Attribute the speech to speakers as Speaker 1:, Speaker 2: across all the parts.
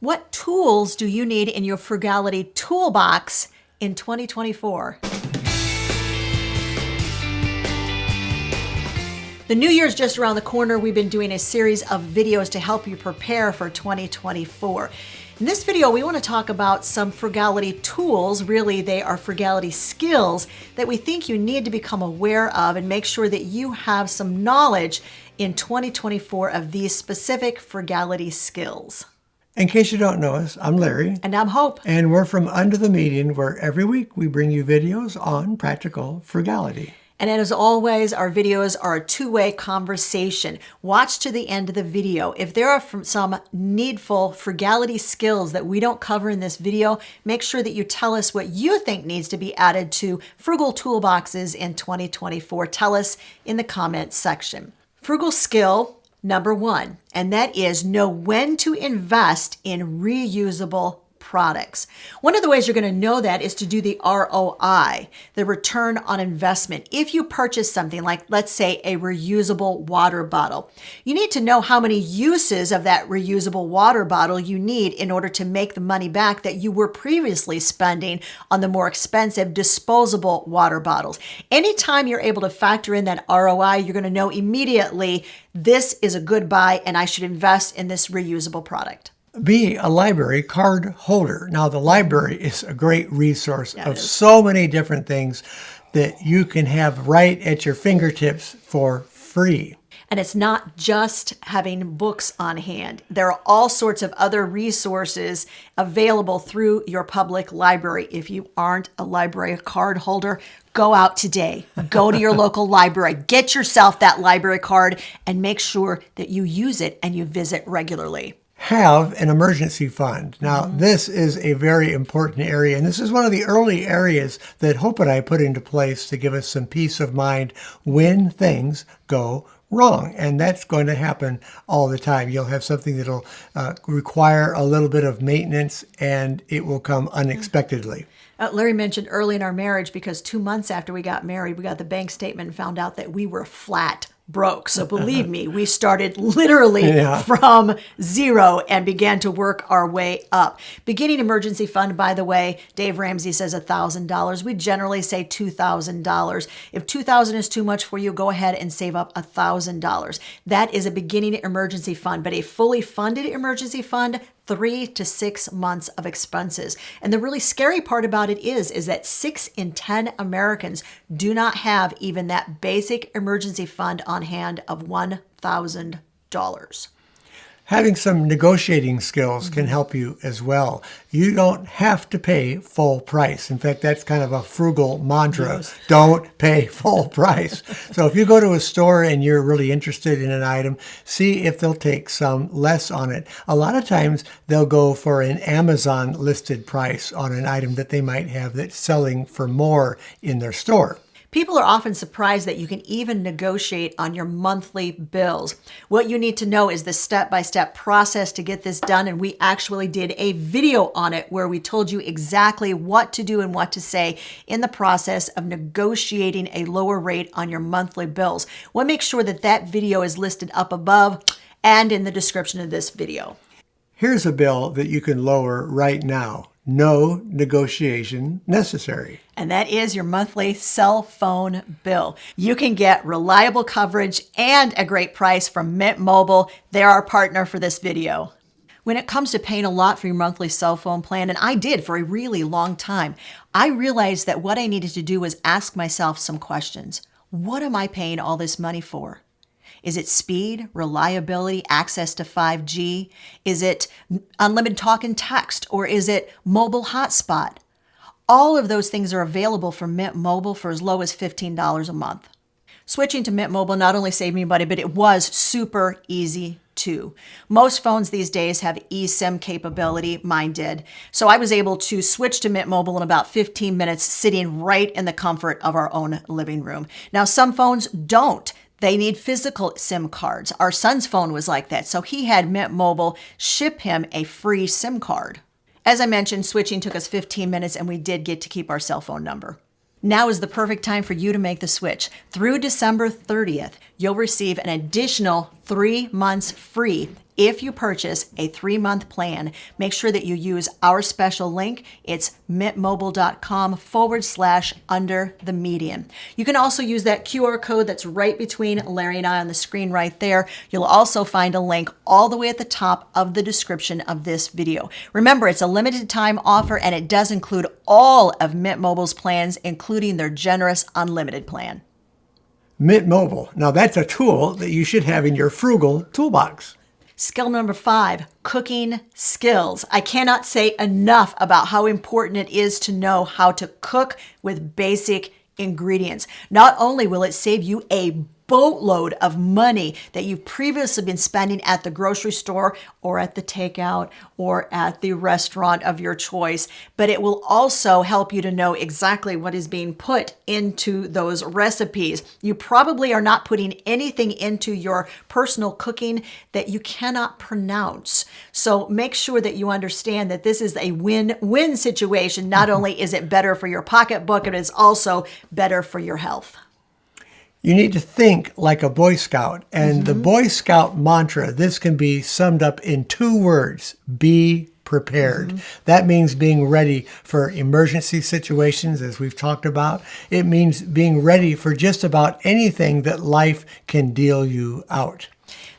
Speaker 1: What tools do you need in your frugality toolbox in 2024? The new year's just around the corner. We've been doing a series of videos to help you prepare for 2024. In this video, we want to talk about some frugality tools. Really, they are frugality skills that we think you need to become aware of and make sure that you have some knowledge in 2024 of these specific frugality skills.
Speaker 2: In case you don't know us, I'm Larry.
Speaker 1: And I'm Hope.
Speaker 2: And we're from Under the Median, where every week we bring you videos on practical frugality.
Speaker 1: And as always, our videos are a two-way conversation. Watch to the end of the video. If there are some needful frugality skills that we don't cover in this video, make sure that you tell us what you think needs to be added to frugal toolboxes in 2024. Tell us in the comments section. Frugal skill number 1, and that is know when to invest in reusable products. One of the ways you're going to know that is to do the ROI, the return on investment. If you purchase something like, let's say, a reusable water bottle, you need to know how many uses of that reusable water bottle you need in order to make the money back that you were previously spending on the more expensive disposable water bottles. Anytime you're able to factor in that ROI, you're going to know immediately this is a good buy and I should invest in this reusable product.
Speaker 2: Be a library card holder. Now, the library is a great resource of so many different things that you can have right at your fingertips for free.
Speaker 1: And it's not just having books on hand. There are all sorts of other resources available through your public library. If you aren't a library card holder, go out today. Go to your local library. Get yourself that library card and make sure that you use it and you visit regularly.
Speaker 2: Have an emergency fund. Now, this is a very important area, and this is one of the early areas that Hope and I put into place to give us some peace of mind when things go wrong. And that's going to happen all the time. You'll have something that'll require a little bit of maintenance, and it will come unexpectedly.
Speaker 1: Larry mentioned early in our marriage, because 2 months after we got married, we got the bank statement and found out that we were flat broke. So believe me, we started literally from zero and began to work our way up. Beginning emergency fund, by the way, Dave Ramsey says $1,000. We generally say $2,000. If $2,000 is too much for you, go ahead and save up $1,000. That is a beginning emergency fund, but a fully funded emergency fund, 3 to 6 months of expenses. And the really scary part about it is that 6 in 10 Americans do not have even that basic emergency fund on hand of $1,000.
Speaker 2: Having some negotiating skills can help you as well. You don't have to pay full price. In fact, that's kind of a frugal mantra. Yes. Don't pay full price. So if you go to a store and you're really interested in an item, see if they'll take some less on it. A lot of times they'll go for an Amazon listed price on an item that they might have that's selling for more in their store.
Speaker 1: People are often surprised that you can even negotiate on your monthly bills. What you need to know is the step-by-step process to get this done, and we actually did a video on it where we told you exactly what to do and what to say in the process of negotiating a lower rate on your monthly bills. We'll make sure that that video is listed up above and in the description of this video.
Speaker 2: Here's a bill that you can lower right now. No negotiation necessary.
Speaker 1: And that is your monthly cell phone bill. You can get reliable coverage and a great price from Mint Mobile. They're our partner for this video. When it comes to paying a lot for your monthly cell phone plan, and I did for a really long time, I realized that what I needed to do was ask myself some questions. What am I paying all this money for? Is it speed, reliability, access to 5G? Is it unlimited talk and text? Or is it mobile hotspot? All of those things are available from Mint Mobile for as low as $15 a month. Switching to Mint Mobile not only saved me money, but it was super easy too. Most phones these days have eSIM capability. Mine did. So I was able to switch to Mint Mobile in about 15 minutes, sitting right in the comfort of our own living room. Now, some phones don't. They need physical SIM cards. Our son's phone was like that, so he had Mint Mobile ship him a free SIM card. As I mentioned, switching took us 15 minutes, and we did get to keep our cell phone number. Now is the perfect time for you to make the switch. Through December 30th, you'll receive an additional 3 months free if you purchase a 3-month plan. Make sure that you use our special link. It's mintmobile.com/under the median. You can also use that QR code that's right between Larry and I on the screen right there. You'll also find a link all the way at the top of the description of this video. Remember, it's a limited time offer and it does include all of Mint Mobile's plans, including their generous unlimited plan.
Speaker 2: Mint Mobile. Now that's a tool that you should have in your frugal toolbox.
Speaker 1: Skill number 5, cooking skills. I cannot say enough about how important it is to know how to cook with basic ingredients. Not only will it save you a boatload of money that you've previously been spending at the grocery store or at the takeout or at the restaurant of your choice, but it will also help you to know exactly what is being put into those recipes. You probably are not putting anything into your personal cooking that you cannot pronounce. So make sure that you understand that this is a win-win situation. Not only is it better for your pocketbook, but it's also better for your health.
Speaker 2: You need to think like a Boy Scout. And the Boy Scout mantra, this can be summed up in 2 words: be prepared. That means being ready for emergency situations, as we've talked about. It means being ready for just about anything that life can deal you out.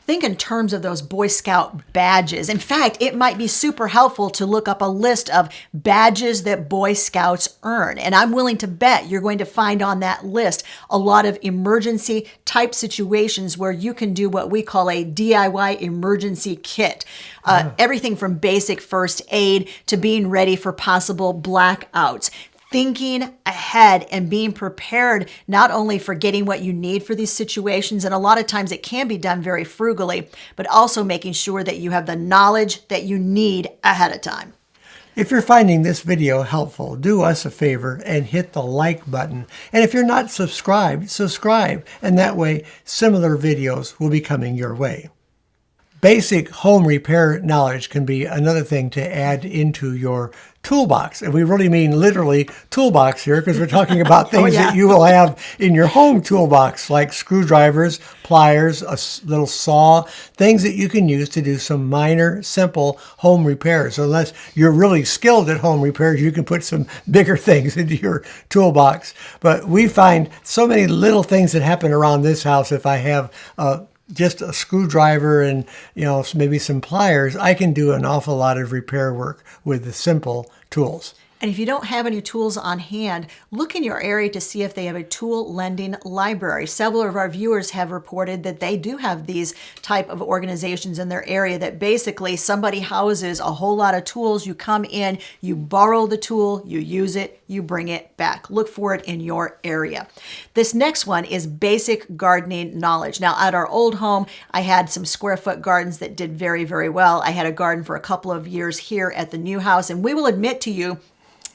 Speaker 1: Think in terms of those Boy Scout badges. In fact, it might be super helpful to look up a list of badges that Boy Scouts earn. And I'm willing to bet you're going to find on that list a lot of emergency type situations where you can do what we call a DIY emergency kit. Everything from basic first aid to being ready for possible blackouts. Thinking ahead and being prepared not only for getting what you need for these situations, and a lot of times it can be done very frugally, but also making sure that you have the knowledge that you need ahead of time.
Speaker 2: If you're finding this video helpful, do us a favor and hit the like button. And if you're not subscribed, subscribe. And that way, similar videos will be coming your way. Basic home repair knowledge can be another thing to add into your toolbox. And we really mean literally toolbox here, because we're talking about things that you will have in your home toolbox, like screwdrivers, pliers, a little saw, things that you can use to do some minor, simple home repairs. So unless you're really skilled at home repairs, you can put some bigger things into your toolbox. But we find so many little things that happen around this house. If I have just a screwdriver and, maybe some pliers, I can do an awful lot of repair work with the simple tools.
Speaker 1: And if you don't have any tools on hand, look in your area to see if they have a tool lending library. Several of our viewers have reported that they do have these type of organizations in their area that basically somebody houses a whole lot of tools. You come in, you borrow the tool, you use it, you bring it back. Look for it in your area. This next one is basic gardening knowledge. Now, at our old home, I had some square foot gardens that did very, very well. I had a garden for a couple of years here at the new house, and we will admit to you,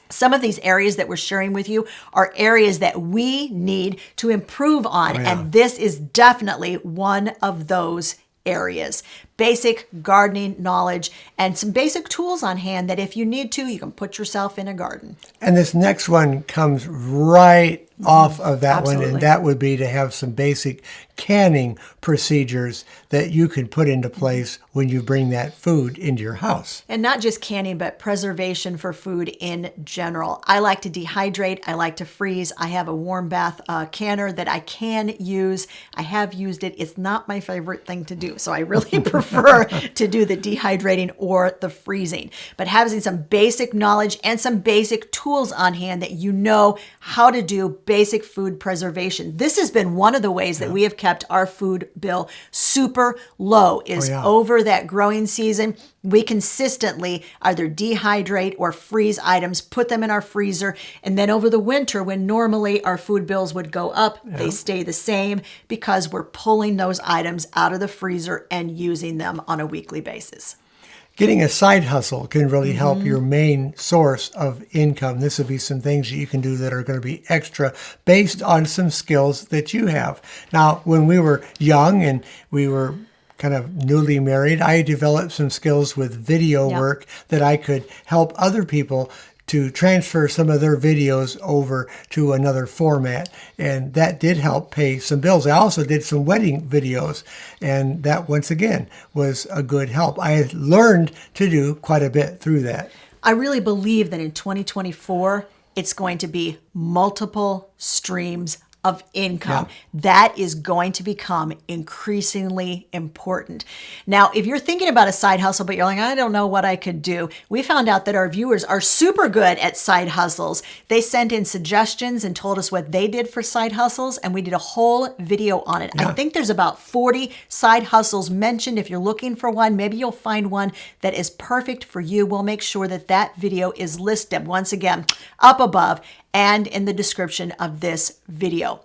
Speaker 1: some of these areas that we're sharing with you are areas that we need to improve on. And this is definitely one of those areas. Basic gardening knowledge and some basic tools on hand that if you need to, you can put yourself in a garden.
Speaker 2: And this next one comes right off of that
Speaker 1: Absolutely.
Speaker 2: one, and that would be to have some basic canning procedures that you can put into place when you bring that food into your house.
Speaker 1: And not just canning, but preservation for food in general. I like to dehydrate. I like to freeze. I have a warm bath canner that I can use. I have used it. It's not my favorite thing to do, so I really prefer to do the dehydrating or the freezing. But having some basic knowledge and some basic tools on hand that you know how to do basic food preservation. This has been one of the ways that we have kept our food bill super low is over that growing season. We consistently either dehydrate or freeze items, put them in our freezer, and then over the winter when normally our food bills would go up, they stay the same because we're pulling those items out of the freezer and using them on a weekly basis.
Speaker 2: Getting a side hustle can really help your main source of income. This would be some things that you can do that are going to be extra based on some skills that you have. Now, when we were young and we were kind of newly married, I developed some skills with video work that I could help other people to transfer some of their videos over to another format. And that did help pay some bills. I also did some wedding videos, and that once again was a good help. I learned to do quite a bit through that.
Speaker 1: I really believe that in 2024, it's going to be multiple streams of income.
Speaker 2: Yeah.
Speaker 1: That is going to become increasingly important. Now, if you're thinking about a side hustle, but you're like, I don't know what I could do, we found out that our viewers are super good at side hustles. They sent in suggestions and told us what they did for side hustles, and we did a whole video on it.
Speaker 2: Yeah.
Speaker 1: I think there's about 40 side hustles mentioned. If you're looking for one, maybe you'll find one that is perfect for you. We'll make sure that that video is listed once again up above and in the description of this video.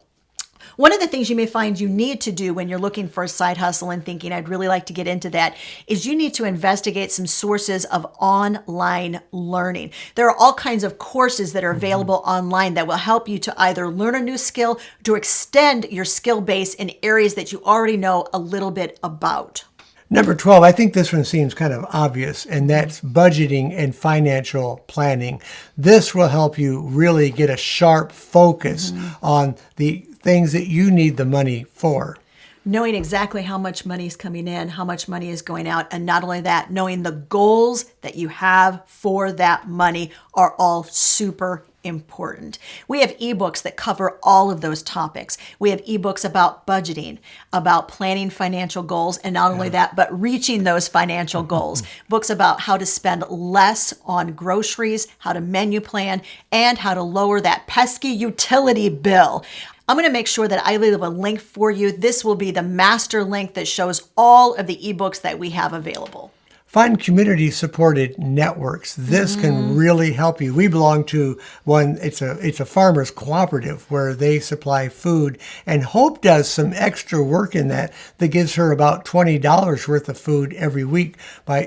Speaker 1: One of the things you may find you need to do when you're looking for a side hustle and thinking, I'd really like to get into that, is you need to investigate some sources of online learning. There are all kinds of courses that are available online that will help you to either learn a new skill, to extend your skill base in areas that you already know a little bit about.
Speaker 2: Number 12, I think this one seems kind of obvious, and that's budgeting and financial planning. This will help you really get a sharp focus on the things that you need the money for.
Speaker 1: Knowing exactly how much money is coming in, how much money is going out, and not only that, knowing the goals that you have for that money are all super important. We have ebooks that cover all of those topics. We have ebooks about budgeting, about planning financial goals, and not only that, but reaching those financial goals. Books about how to spend less on groceries, how to menu plan, and how to lower that pesky utility bill. I'm going to make sure that I leave a link for you. This will be the master link that shows all of the ebooks that we have available.
Speaker 2: Find community-supported networks. This can really help you. We belong to one, it's a farmers cooperative where they supply food, and Hope does some extra work in that gives her about $20 worth of food every week.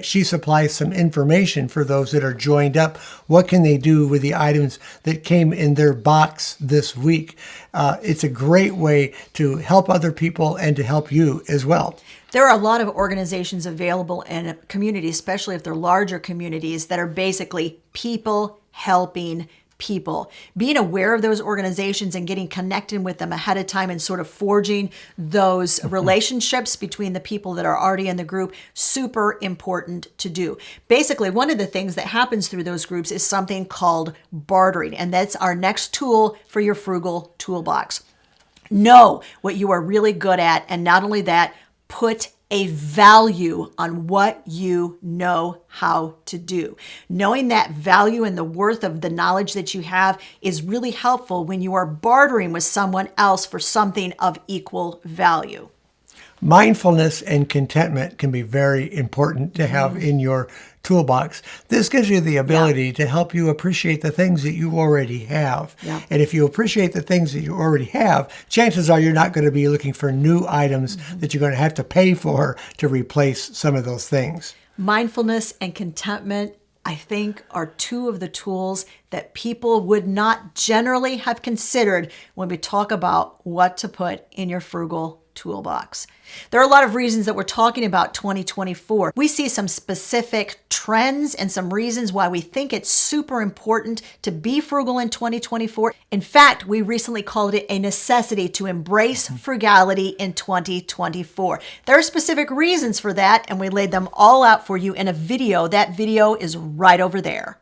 Speaker 2: She supplies some information for those that are joined up. What can they do with the items that came in their box this week? It's a great way to help other people and to help you as well.
Speaker 1: There are a lot of organizations available in a community, especially if they're larger communities, that are basically people helping people. Being aware of those organizations and getting connected with them ahead of time and sort of forging those relationships between the people that are already in the group, super important to do. Basically, one of the things that happens through those groups is something called bartering, and that's our next tool for your frugal toolbox. Know what you are really good at, and not only that, put a value on what you know how to do. Knowing that value and the worth of the knowledge that you have is really helpful when you are bartering with someone else for something of equal value.
Speaker 2: Mindfulness and contentment can be very important to have in your toolbox. This gives you the ability to help you appreciate the things that you already have.
Speaker 1: Yeah.
Speaker 2: And if you appreciate the things that you already have, chances are you're not going to be looking for new items that you're going to have to pay for to replace some of those things.
Speaker 1: Mindfulness and contentment, I think, are two of the tools that people would not generally have considered when we talk about what to put in your frugal toolbox. There are a lot of reasons that we're talking about 2024. We see some specific trends and some reasons why we think it's super important to be frugal in 2024. In fact, we recently called it a necessity to embrace frugality in 2024. There are specific reasons for that, and we laid them all out for you in a video. That video is right over there.